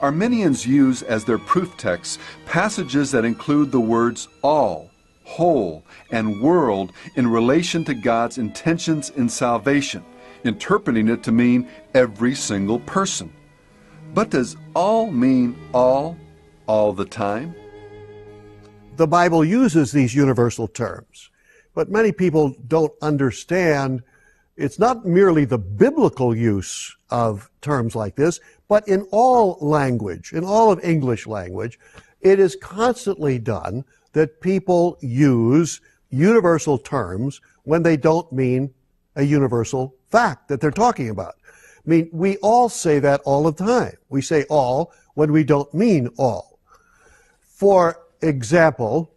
Arminians use as their proof texts passages that include the words all, whole, and world in relation to God's intentions in salvation, interpreting it to mean every single person. But does all mean all the time? The Bible uses these universal terms, but many people don't understand it's not merely the biblical use of terms like this, but in all language, in all of English language, it is constantly done that people use universal terms when they don't mean a universal fact that they're talking about. I mean, we all say that all the time. We say all when we don't mean all. For example,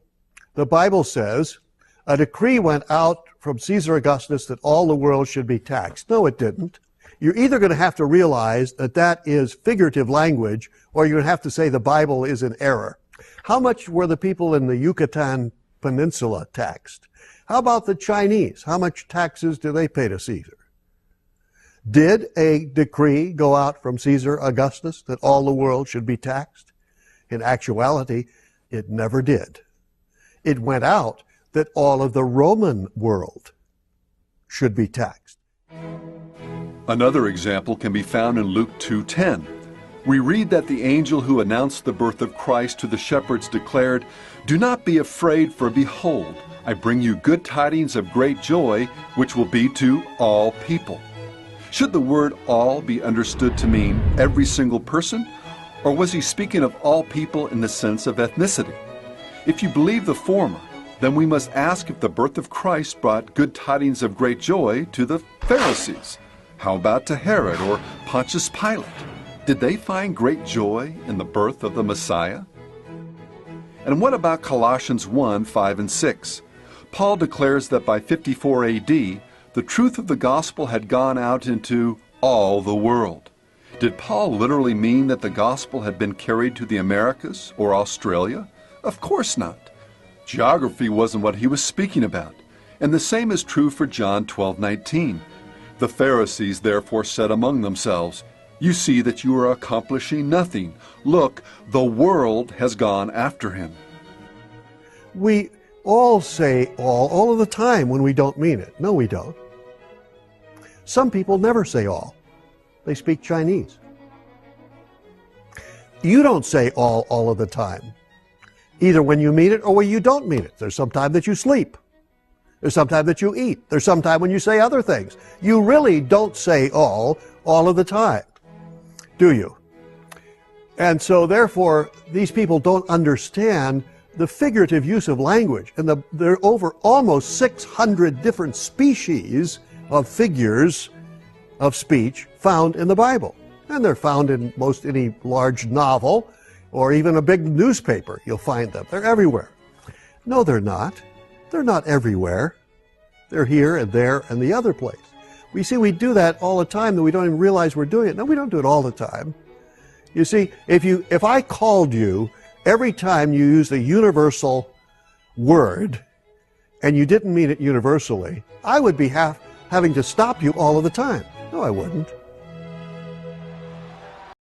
the Bible says, a decree went out from Caesar Augustus that all the world should be taxed. No, it didn't. You're either going to have to realize that that is figurative language, or you're going to have to say the Bible is in error. How much were the people in the Yucatan Peninsula taxed? How about the Chinese? How much taxes do they pay to Caesar? Did a decree go out from Caesar Augustus that all the world should be taxed? In actuality, it never did. It went out that all of the Roman world should be taxed. Another example can be found in Luke 2:10. We read that the angel who announced the birth of Christ to the shepherds declared, "Do not be afraid, for behold, I bring you good tidings of great joy, which will be to all people." Should the word all be understood to mean every single person, or was he speaking of all people in the sense of ethnicity? If you believe the former, then we must ask if the birth of Christ brought good tidings of great joy to the Pharisees. How about to Herod or Pontius Pilate? Did they find great joy in the birth of the Messiah? And what about Colossians 1:5 and 6? Paul declares that by 54 AD, the truth of the gospel had gone out into all the world. Did Paul literally mean that the gospel had been carried to the Americas or Australia? Of course not. Geography wasn't what he was speaking about. And the same is true for John 12:19. The Pharisees therefore said among themselves, "You see that you are accomplishing nothing. Look, the world has gone after him." We all say all of the time when we don't mean it. No, we don't. Some people never say all. They speak Chinese. You don't say all of the time, either when you mean it or when you don't mean it. There's some time that you sleep. There's some time that you eat. There's some time when you say other things. You really don't say all of the time, do you? And so therefore, these people don't understand the figurative use of language. And there are over almost 600 different species of figures of speech found in the Bible. And they're found in most any large novel or even a big newspaper. You'll find them. They're everywhere. No, they're not. They're not everywhere. They're here and there and the other place. We see we do that all the time that we don't even realize we're doing it. No, we don't do it all the time. You see, if I called you every time you used a universal word and you didn't mean it universally, I would be having to stop you all of the time. No, I wouldn't.